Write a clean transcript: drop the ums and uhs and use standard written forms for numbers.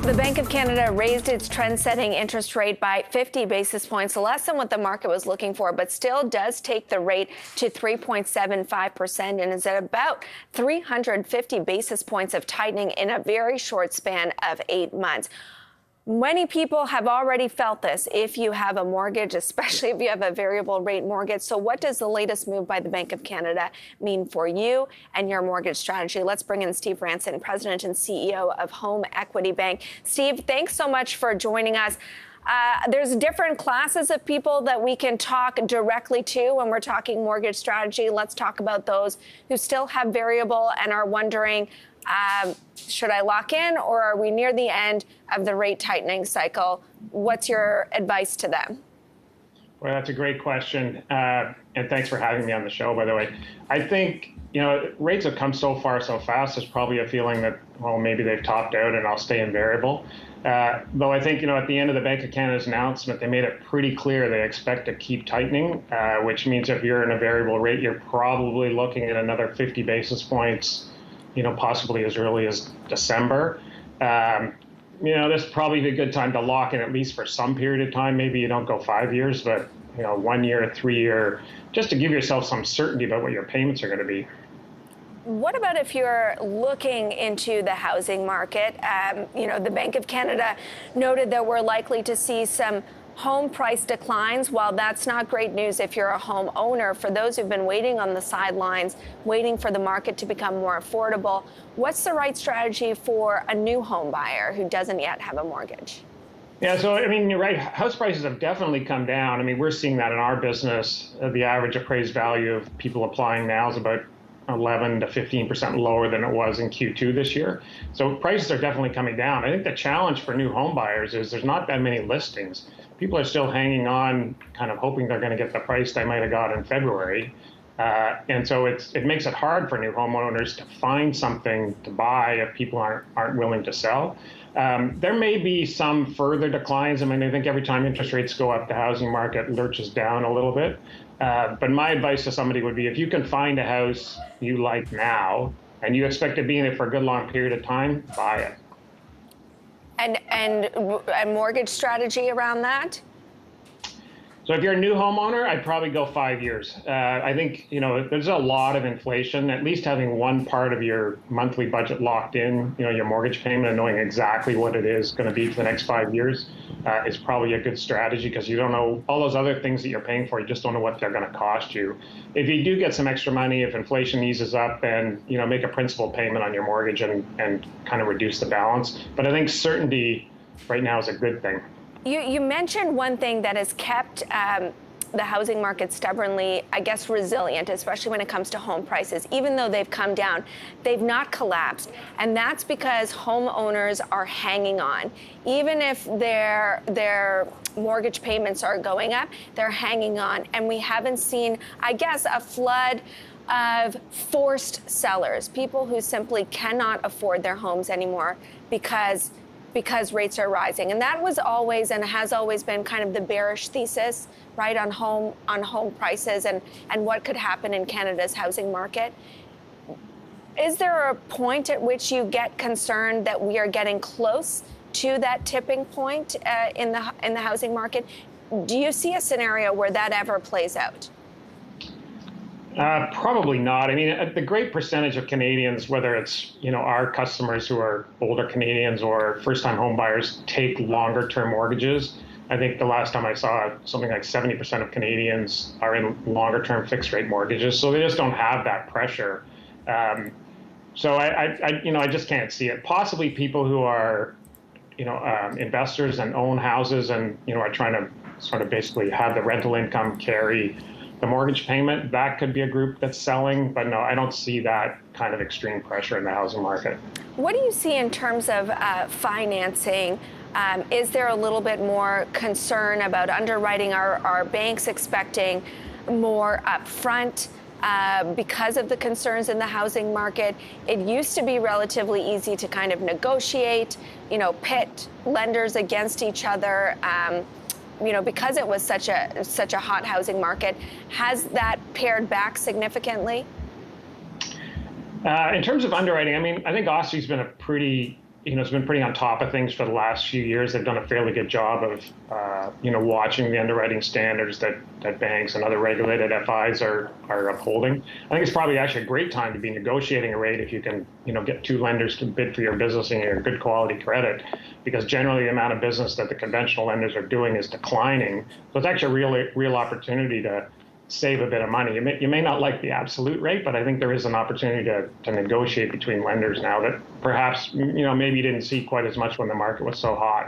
The Bank of Canada raised its trend-setting interest rate by 50 basis points, less than what the market was looking for, but still does take the rate to 3.75% and is at about 350 basis points of tightening in a very short span of 8 months. Many people have already felt this if you have a mortgage, especially if you have a variable rate mortgage. So what does the latest move by the Bank of Canada mean for you and your mortgage strategy? Let's bring in Steve Ranson, President and CEO of HomeEquity Bank. Steve, thanks so much for joining us. There's different classes of people that we can talk directly to when we're talking mortgage strategy. Let's talk about those who still have variable and are wondering, should I lock in, or are we near the end of the rate tightening cycle? What's your advice to them? Well, that's a great question. And thanks for having me on the show, by the way. I think, rates have come so far so fast. There's probably a feeling that, well, maybe they've topped out and I'll stay in variable. Though I think, at the end of the Bank of Canada's announcement, they made it pretty clear they expect to keep tightening, which means if you're in a variable rate, you're probably looking at another 50 basis points, possibly as early as December. This is probably a good time to lock in, at least for some period of time. Maybe you don't go 5 years, but 1 year, 3 year, just to give yourself some certainty about what your payments are going to be. What about if you're looking into the housing market? The Bank of Canada noted that we're likely to see some home price declines. While that's not great news if you're a homeowner, for those who've been waiting on the sidelines, waiting for the market to become more affordable, what's the right strategy for a new home buyer who doesn't yet have a mortgage? Yeah, so, you're right. House prices have definitely come down. We're seeing that in our business. The average appraised value of people applying now is about 11 to 15% lower than it was in Q2 this year. So prices are definitely coming down. I think the challenge for new home buyers is there's not that many listings. People are still hanging on, kind of hoping they're going to get the price they might have got in February. And so it makes it hard for new homeowners to find something to buy if people aren't willing to sell. There may be some further declines. I think every time interest rates go up, the housing market lurches down a little bit. But my advice to somebody would be, if you can find a house you like now and you expect to be in it for a good long period of time, buy it. And a mortgage strategy around that? So if you're a new homeowner, I'd probably go 5 years. I think, there's a lot of inflation. At least having one part of your monthly budget locked in, your mortgage payment, and knowing exactly what it is going to be for the next 5 years is probably a good strategy, because you don't know all those other things that you're paying for. You just don't know what they're going to cost you. If you do get some extra money, if inflation eases up, then, make a principal payment on your mortgage and kind of reduce the balance. But I think certainty right now is a good thing. You mentioned one thing that has kept the housing market stubbornly, resilient, especially when it comes to home prices. Even though they've come down, they've not collapsed. And that's because homeowners are hanging on. Even if their mortgage payments are going up, they're hanging on. And we haven't seen, a flood of forced sellers, people who simply cannot afford their homes anymore because rates are rising. And that was always and has always been kind of the bearish thesis, right, on home prices and what could happen in Canada's housing market. Is there a point at which you get concerned that we are getting close to that tipping point in the housing market? Do you see a scenario where that ever plays out? Probably not. The great percentage of Canadians, whether it's, our customers who are older Canadians or first-time home buyers, take longer-term mortgages. I think the last time I saw something like 70% of Canadians are in longer-term fixed-rate mortgages, so they just don't have that pressure. So I just can't see it. Possibly people who are, investors and own houses and, are trying to sort of basically have the rental income carry the mortgage payment, that could be a group that's selling. But no, I don't see that kind of extreme pressure in the housing market. What do you see in terms of financing? Is there a little bit more concern about underwriting? Are banks expecting more upfront because of the concerns in the housing market? It used to be relatively easy to kind of negotiate, pit lenders against each other. Because it was such a hot housing market. Has that pared back significantly? In terms of underwriting, I think OSFI's been a pretty, has been pretty on top of things for the last few years. They've done a fairly good job of, watching the underwriting standards that banks and other regulated FIs are upholding. I think it's probably actually a great time to be negotiating a rate if you can, get two lenders to bid for your business and your good quality credit, because generally the amount of business that the conventional lenders are doing is declining. So it's actually a real opportunity to save a bit of money. You may not like the absolute rate, but I think there is an opportunity to negotiate between lenders now that perhaps, maybe you didn't see quite as much when the market was so hot.